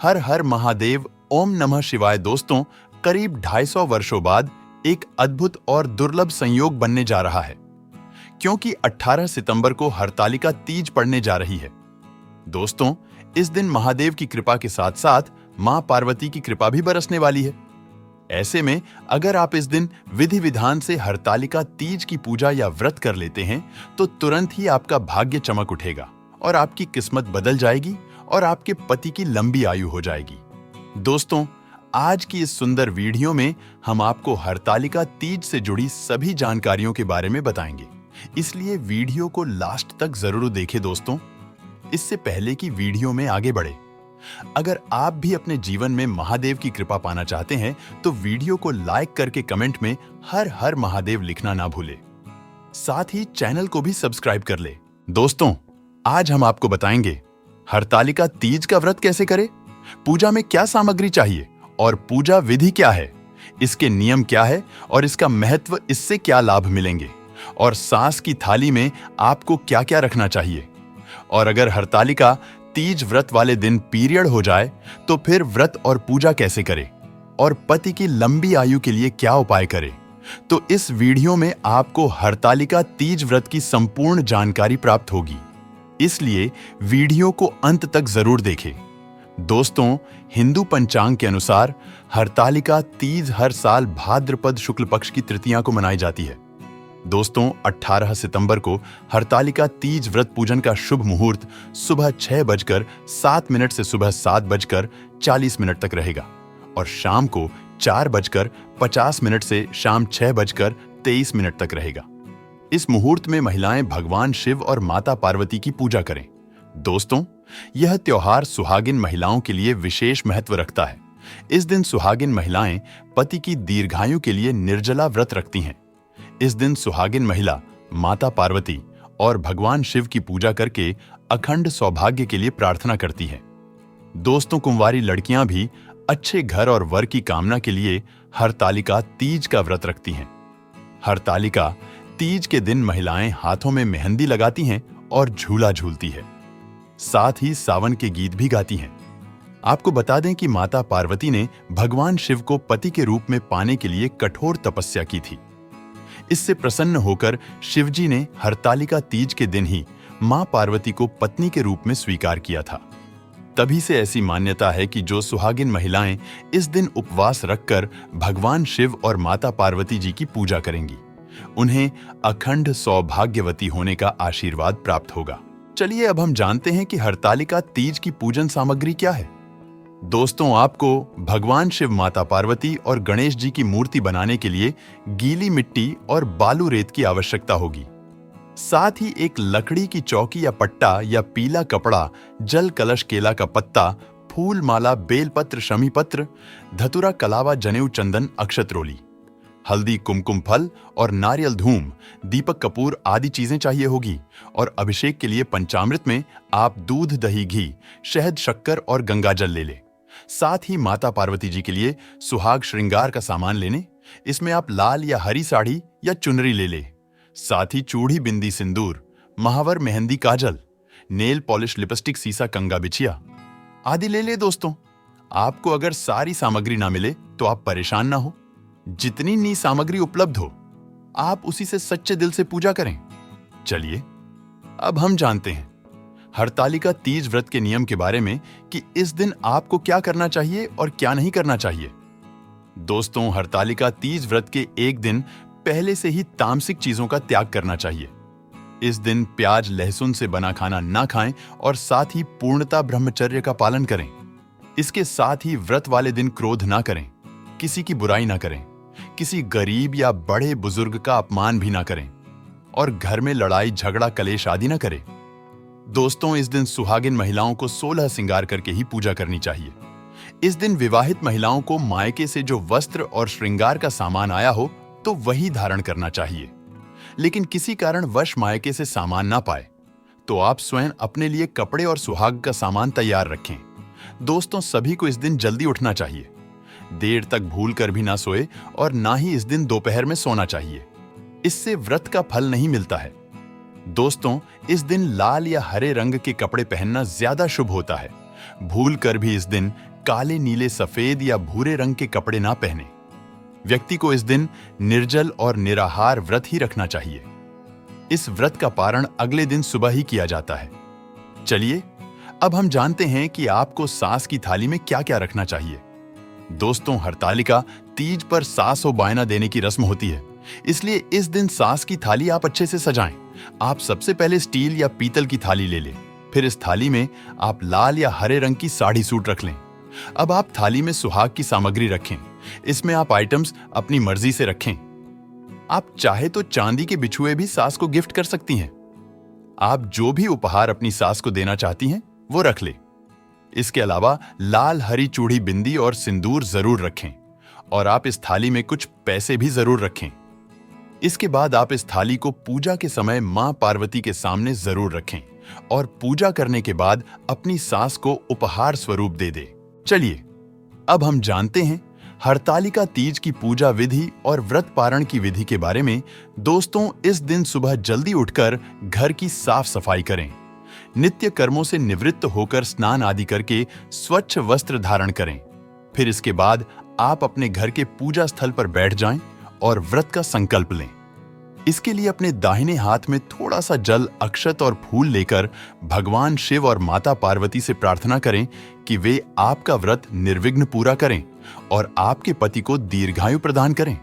हर हर महादेव, ओम नमः शिवाय। दोस्तों, करीब 250 वर्षों बाद एक अद्भुत और दुर्लभ संयोग बनने जा रहा है, क्योंकि 18 सितंबर को हरतालिका तीज पड़ने जा रही है। दोस्तों, इस दिन महादेव की कृपा के साथ साथ मां पार्वती की कृपा भी बरसने वाली है। ऐसे में अगर आप इस दिन विधि विधान से हरतालिका तीज की पूजा या व्रत कर लेते हैं तो तुरंत ही आपका भाग्य चमक उठेगा और आपकी किस्मत बदल जाएगी और आपके पति की लंबी आयु हो जाएगी। दोस्तों, आज की इस सुंदर वीडियो में हम आपको हरतालिका तीज से जुड़ी सभी जानकारियों के बारे में बताएंगे, इसलिए वीडियो को लास्ट तक जरूर देखें। दोस्तों, इससे पहले कि वीडियो में आगे बढ़े, अगर आप भी अपने जीवन में महादेव की कृपा पाना चाहते हैं तो वीडियो को लाइक करके कमेंट में हर हर महादेव लिखना ना भूले। साथ ही चैनल को भी सब्सक्राइब कर ले। दोस्तों, आज हम आपको बताएंगे हरतालिका तीज का व्रत कैसे करें, पूजा में क्या सामग्री चाहिए और पूजा विधि क्या है, इसके नियम क्या है और इसका महत्व, इससे क्या लाभ मिलेंगे, और सांस की थाली में आपको क्या क्या रखना चाहिए। और अगर हरतालिका तीज व्रत वाले दिन पीरियड हो जाए तो फिर व्रत और पूजा कैसे करें और पति की लंबी आयु के लिए क्या उपाय करें, तो इस वीडियो में आपको हरतालिका तीज व्रत की संपूर्ण जानकारी प्राप्त होगी, इसलिए वीडियो को अंत तक जरूर देखें। दोस्तों, हिंदू पंचांग के अनुसार हरतालिका तीज हर साल भाद्रपद शुक्ल पक्ष की तृतीया को मनाई जाती है। दोस्तों, 18 सितंबर को हरतालिका तीज व्रत पूजन का शुभ मुहूर्त सुबह 6:07 से सुबह 7:40 तक रहेगा और शाम को 4:50 से शाम 6:23 तक रहेगा। इस मुहूर्त में महिलाएं भगवान शिव और माता पार्वती की पूजा करें। दोस्तों, यह त्योहार सुहागिन महिलाओं के लिए विशेष महत्व रखता है। इस दिन सुहागिन महिलाएं पति की दीर्घायु के लिए निर्जला व्रत रखती हैं। इस दिन सुहागिन महिला माता पार्वती और भगवान शिव की पूजा करके अखंड सौभाग्य के लिए प्रार्थना करती है। दोस्तों, कुंवारी लड़कियां भी अच्छे घर और वर की कामना के लिए हरतालिका तीज का व्रत रखती हैं। हरतालिका तीज के दिन महिलाएं हाथों में मेहंदी लगाती हैं और झूला झूलती है, साथ ही सावन के गीत भी गाती हैं। आपको बता दें कि माता पार्वती ने भगवान शिव को पति के रूप में पाने के लिए कठोर तपस्या की थी। इससे प्रसन्न होकर शिवजी ने हरतालिका तीज के दिन ही मां पार्वती को पत्नी के रूप में स्वीकार किया था। तभी से ऐसी मान्यता है कि जो सुहागिन महिलाएं इस दिन उपवास रखकर भगवान शिव और माता पार्वती जी की पूजा करेंगी, उन्हें अखंड सौभाग्यवती होने का आशीर्वाद प्राप्त होगा। चलिए अब हम जानते हैं कि हरतालिका तीज की पूजन सामग्री क्या है। दोस्तों, आपको भगवान शिव, माता पार्वती और गणेश जी की मूर्ति बनाने के लिए गीली मिट्टी और बालू रेत की आवश्यकता होगी। साथ ही एक लकड़ी की चौकी या पट्टा या पीला कपड़ा, जल कलश, केला का पत्ता, फूल माला, बेलपत्र, शमी पत्र, धतुरा, कलावा, जनेऊ, चंदन, अक्षतरोली, हल्दी, कुमकुम फल और नारियल धूम, दीपक कपूर आदि चीजें चाहिए होगी। और अभिषेक के लिए पंचामृत में आप दूध, दही, घी, शहद, शक्कर और गंगाजल ले लें। साथ ही माता पार्वती जी के लिए सुहाग श्रृंगार का सामान लेने, इसमें आप लाल या हरी साड़ी या चुनरी ले लें। साथ ही चूड़ी, बिंदी, सिंदूर, महावर, मेहंदी, काजल, नेल पॉलिश, लिपस्टिक, सीसा, कंगा, बिछिया आदि ले ले। दोस्तों, आपको अगर सारी सामग्री ना मिले तो आप परेशान ना हो, जितनी नी सामग्री उपलब्ध हो आप उसी से सच्चे दिल से पूजा करें। चलिए अब हम जानते हैं हरतालिका तीज व्रत के नियम के बारे में कि इस दिन आपको क्या करना चाहिए और क्या नहीं करना चाहिए। दोस्तों, हरतालिका तीज व्रत के एक दिन पहले से ही तामसिक चीजों का त्याग करना चाहिए। इस दिन प्याज, लहसुन से बना खाना ना खाएं और साथ ही पूर्णता ब्रह्मचर्य का पालन करें। इसके साथ ही व्रत वाले दिन क्रोध ना करें, किसी की बुराई ना करें, किसी गरीब या बड़े बुजुर्ग का अपमान भी ना करें और घर में लड़ाई, झगड़ा, कलेश आदि ना करें। दोस्तों, इस दिन सुहागिन महिलाओं को 16 श्रृंगार करके ही पूजा करनी चाहिए। इस दिन विवाहित महिलाओं को मायके से जो वस्त्र और श्रृंगार का सामान आया हो तो वही धारण करना चाहिए। लेकिन किसी कारण वश मायके से सामान ना पाए तो आप स्वयं अपने लिए कपड़े और सुहाग का सामान तैयार रखें। दोस्तों, सभी को इस दिन जल्दी उठना चाहिए, देर तक भूल कर भी ना सोए और ना ही इस दिन दोपहर में सोना चाहिए, इससे व्रत का फल नहीं मिलता है। दोस्तों, इस दिन लाल या हरे रंग के कपड़े पहनना ज्यादा शुभ होता है। भूल कर भी इस दिन काले, नीले, सफेद या भूरे रंग के कपड़े ना पहने। व्यक्ति को इस दिन निर्जल और निराहार व्रत ही रखना चाहिए। इस व्रत का पारण अगले दिन सुबह ही किया जाता है। चलिए अब हम जानते हैं कि आपको सास की थाली में क्या क्या रखना चाहिए। दोस्तों, हरतालिका तीज पर सास और बायना देने की रस्म होती है, इसलिए इस दिन सास की थाली आप अच्छे से सजाएं। आप सबसे पहले स्टील या पीतल की थाली ले लें। फिर इस थाली में आप लाल या हरे रंग की साड़ी सूट रख लें। अब आप थाली में सुहाग की सामग्री रखें। इसमें आप आइटम्स अपनी मर्जी से रखें। आप चाहे तो चांदी के बिछुए भी सास को गिफ्ट कर सकती हैं। आप जो भी उपहार अपनी सास को देना चाहती हैं वो रख ले। इसके अलावा लाल हरी चूड़ी, बिंदी और सिंदूर जरूर रखें और आप इस थाली में कुछ पैसे भी जरूर रखें। इसके बाद आप इस थाली को पूजा के समय मां पार्वती के सामने जरूर रखें और पूजा करने के बाद अपनी सास को उपहार स्वरूप दे दे। चलिए अब हम जानते हैं हरतालिका तीज की पूजा विधि और व्रत पारण की विधि के बारे में। दोस्तों, इस दिन सुबह जल्दी उठकर घर की साफ सफाई करें। नित्य कर्मों से निवृत्त होकर स्नान आदि करके स्वच्छ वस्त्र धारण करें। फिर इसके बाद आप अपने घर के पूजा स्थल पर बैठ जाएं और व्रत का संकल्प लें। इसके लिए अपने दाहिने हाथ में थोड़ा सा जल, अक्षत और फूल लेकर भगवान शिव और माता पार्वती से प्रार्थना करें कि वे आपका व्रत निर्विघ्न पूरा करें और आपके पति को दीर्घायु प्रदान करें।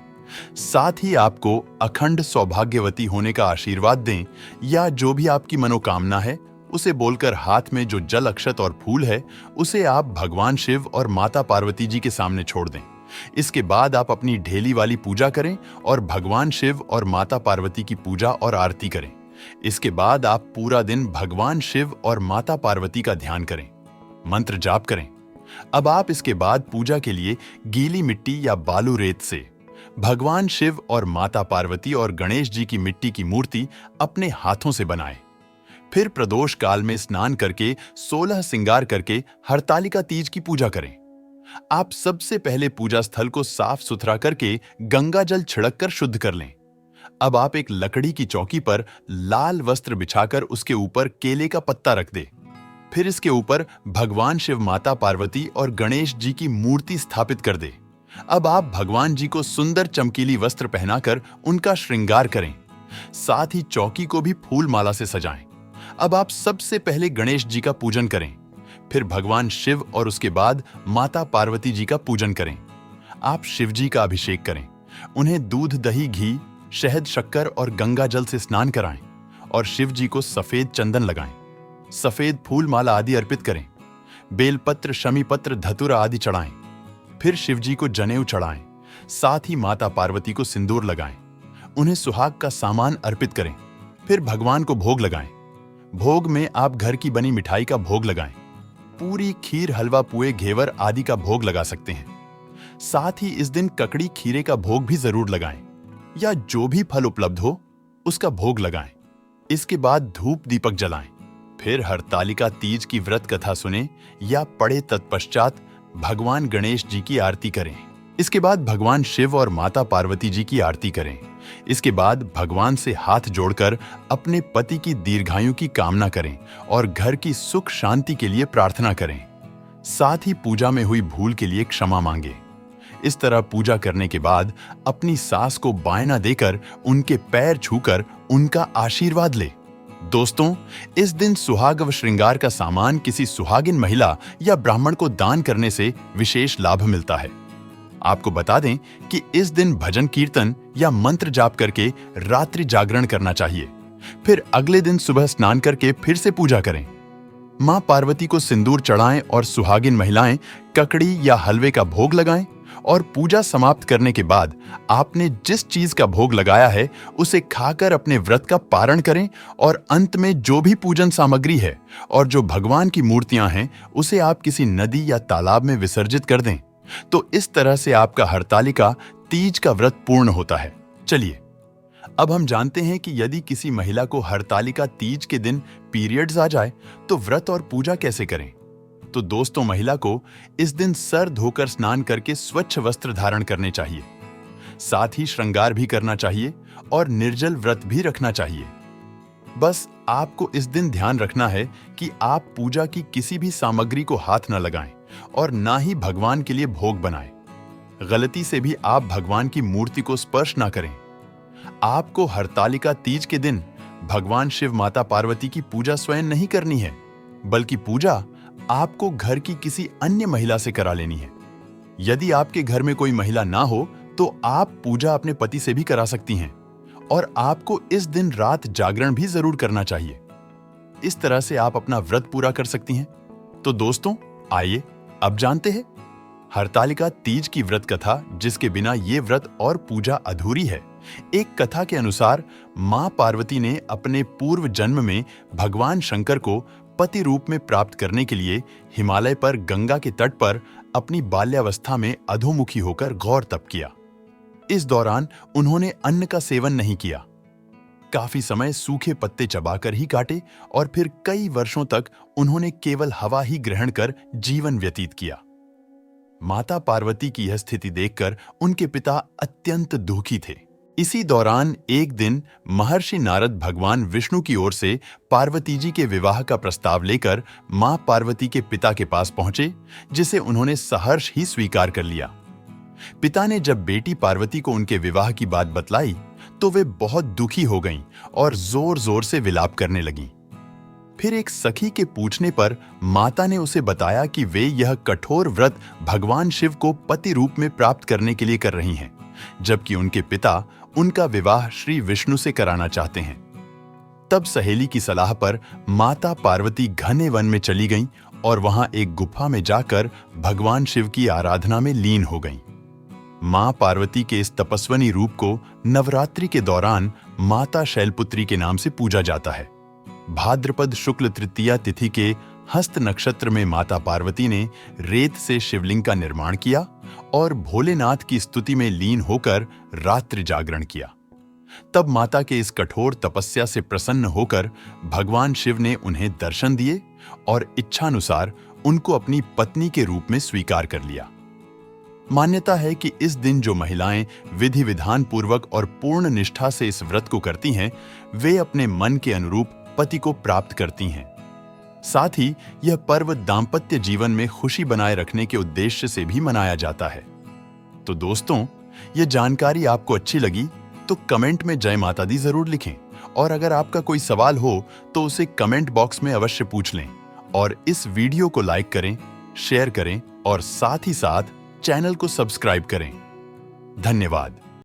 साथ ही आपको अखंड सौभाग्यवती होने का आशीर्वाद दें या जो भी आपकी मनोकामना है उसे बोलकर हाथ में जो जल, अक्षत और फूल है उसे आप भगवान शिव और माता पार्वती जी के सामने छोड़ दें। इसके बाद आप अपनी ढेली वाली पूजा करें और भगवान शिव और माता पार्वती की पूजा और आरती करें। इसके बाद आप पूरा दिन भगवान शिव और माता पार्वती का ध्यान करें, मंत्र जाप करें। अब आप इसके बाद पूजा के लिए गीली मिट्टी या बालू रेत से भगवान शिव और माता पार्वती और गणेश जी की मिट्टी की मूर्ति अपने हाथों से बनाएं। फिर प्रदोष काल में स्नान करके 16 श्रृंगार करके हरतालिका तीज की पूजा करें। आप सबसे पहले पूजा स्थल को साफ सुथरा करके गंगा जल छिड़ककर शुद्ध कर लें। अब आप एक लकड़ी की चौकी पर लाल वस्त्र बिछाकर उसके ऊपर केले का पत्ता रख दे। फिर इसके ऊपर भगवान शिव, माता पार्वती और गणेश जी की मूर्ति स्थापित कर दे। अब आप भगवान जी को सुंदर चमकीली वस्त्र पहनाकर उनका श्रृंगार करें। साथ ही चौकी को भी फूल माला से सजाएं। अब आप सबसे पहले गणेश जी का पूजन करें, फिर भगवान शिव और उसके बाद माता पार्वती जी का पूजन करें। आप शिव जी का अभिषेक करें, उन्हें दूध, दही, घी, शहद, शक्कर और गंगा जल से स्नान कराएं और शिव जी को सफेद चंदन लगाएं। सफेद फूल माला आदि अर्पित करें। बेलपत्र, शमी पत्र, धतूरा आदि चढ़ाएं। फिर शिव जी को जनेऊ चढ़ाएं। साथ ही माता पार्वती को सिंदूर लगाएं। उन्हें सुहाग का सामान अर्पित करें। फिर भगवान को भोग लगाएं। भोग में आप घर की बनी मिठाई का भोग लगाएं। पूरी, खीर, हलवा, पुए, घेवर आदि का भोग लगा सकते हैं। साथ ही इस दिन ककड़ी, खीरे का भोग भी जरूर लगाएं या जो भी फल उपलब्ध हो उसका भोग लगाएं। इसके बाद धूप दीपक जलाएं। फिर हरतालिका तीज की व्रत कथा सुने या पढ़े। तत्पश्चात भगवान गणेश जी की आरती करें। इसके बाद भगवान शिव और माता पार्वती जी की आरती करें। इसके बाद भगवान से हाथ जोड़कर अपने पति की दीर्घायु की कामना करें और घर की सुख शांति के लिए प्रार्थना करें। साथ ही पूजा में हुई भूल के लिए क्षमा मांगे। इस तरह पूजा करने के बाद अपनी सास को बायना देकर उनके पैर छूकर उनका आशीर्वाद ले। दोस्तों, इस दिन सुहाग व श्रृंगार का सामान किसी सुहागिन महिला या ब्राह्मण को दान करने से विशेष लाभ मिलता है। आपको बता दें कि इस दिन भजन, कीर्तन या मंत्र जाप करके रात्रि जागरण करना चाहिए। फिर अगले दिन सुबह स्नान करके फिर से पूजा करें। मां पार्वती को सिंदूर चढ़ाएं और सुहागिन महिलाएं ककड़ी या हलवे का भोग लगाएं और पूजा समाप्त करने के बाद आपने जिस चीज का भोग लगाया है उसे खाकर अपने व्रत का पारण करें और अंत में जो भी पूजन सामग्री है और जो भगवान की मूर्तियां हैं उसे आप किसी नदी या तालाब में विसर्जित कर दें। तो इस तरह से आपका हरतालिका तीज का व्रत पूर्ण होता है। चलिए अब हम जानते हैं कि यदि किसी महिला को हरतालिका तीज के दिन पीरियड्स आ जाए तो व्रत और पूजा कैसे करें। तो दोस्तों, महिला को इस दिन सर धोकर स्नान करके स्वच्छ वस्त्र धारण करने चाहिए। साथ ही श्रृंगार भी करना चाहिए और निर्जल व्रत भी रखना चाहिए। बस आपको इस दिन ध्यान रखना है कि आप पूजा की किसी भी सामग्री को हाथ न लगाएं और ना ही भगवान के लिए भोग बनाएं। गलती से भी आप भगवान की मूर्ति को स्पर्श ना करें। आपको हरतालिका तीज के दिन भगवान शिव माता पार्वती की पूजा स्वयं नहीं करनी है, बल्कि पूजा आपको घर की किसी अन्य महिला से करा लेनी है। यदि आपके घर में कोई महिला ना हो तो आप पूजा अपने पति से भी करा सकती हैं, और आपको इस दिन रात जागरण भी जरूर करना चाहिए। इस तरह से आप अपना व्रत पूरा कर सकती हैं। तो दोस्तों, आइए अब जानते हैं हरतालिका तीज की व्रत कथा, जिसके बिना ये व्रत और पूजा अधूरी है। एक कथा के अनुसार मां पार्वती ने अपने पूर्व जन्म में भगवान शंकर को पति रूप में प्राप्त करने के लिए हिमालय पर गंगा के तट पर अपनी बाल्यावस्था में अधोमुखी होकर घोर तप किया। इस दौरान उन्होंने अन्न का सेवन नहीं किया, काफी समय सूखे पत्ते चबाकर ही काटे, और फिर कई वर्षों तक उन्होंने केवल हवा ही ग्रहण कर जीवन व्यतीत किया। माता पार्वती की यह स्थिति देखकर उनके पिता अत्यंत दुखी थे। इसी दौरान एक दिन महर्षि नारद भगवान विष्णु की ओर से पार्वती जी के विवाह का प्रस्ताव लेकर मां पार्वती के पिता के पास पहुंचे, जिसे उन्होंने सहर्ष ही स्वीकार कर लिया। पिता ने जब बेटी पार्वती को उनके विवाह की बात बतलाई तो वे बहुत दुखी हो गईं और जोर जोर से विलाप करने लगीं। फिर एक सखी के पूछने पर माता ने उसे बताया कि वे यह कठोर व्रत भगवान शिव को पति रूप में प्राप्त करने के लिए कर रही हैं, जबकि उनके पिता उनका विवाह श्री विष्णु से कराना चाहते हैं। तब सहेली की सलाह पर माता पार्वती घने वन में चली गईं और वहां एक गुफा में जाकर भगवान शिव की आराधना में लीन हो गईं। मां पार्वती के इस तपस्विनी रूप को नवरात्रि के दौरान माता शैलपुत्री के नाम से पूजा जाता है। भाद्रपद शुक्ल तृतीया तिथि के हस्त नक्षत्र में माता पार्वती ने रेत से शिवलिंग का निर्माण किया और भोलेनाथ की स्तुति में लीन होकर रात्रि जागरण किया। तब माता के इस कठोर तपस्या से प्रसन्न होकर भगवान शिव ने उन्हें दर्शन दिए और इच्छानुसार उनको अपनी पत्नी के रूप में स्वीकार कर लिया। मान्यता है कि इस दिन जो महिलाएं विधि विधान पूर्वक और पूर्ण निष्ठा से इस व्रत को करती हैं, वे अपने मन के अनुरूप पति को प्राप्त करती हैं। साथ ही यह पर्व दाम्पत्य जीवन में खुशी बनाए रखने के उद्देश्य से भी मनाया जाता है। तो दोस्तों, यह जानकारी आपको अच्छी लगी तो कमेंट में जय माता दी जरूर लिखें, और अगर आपका कोई सवाल हो तो उसे कमेंट बॉक्स में अवश्य पूछ लें, और इस वीडियो को लाइक करें, शेयर करें और साथ ही साथ चैनल को सब्सक्राइब करें। धन्यवाद।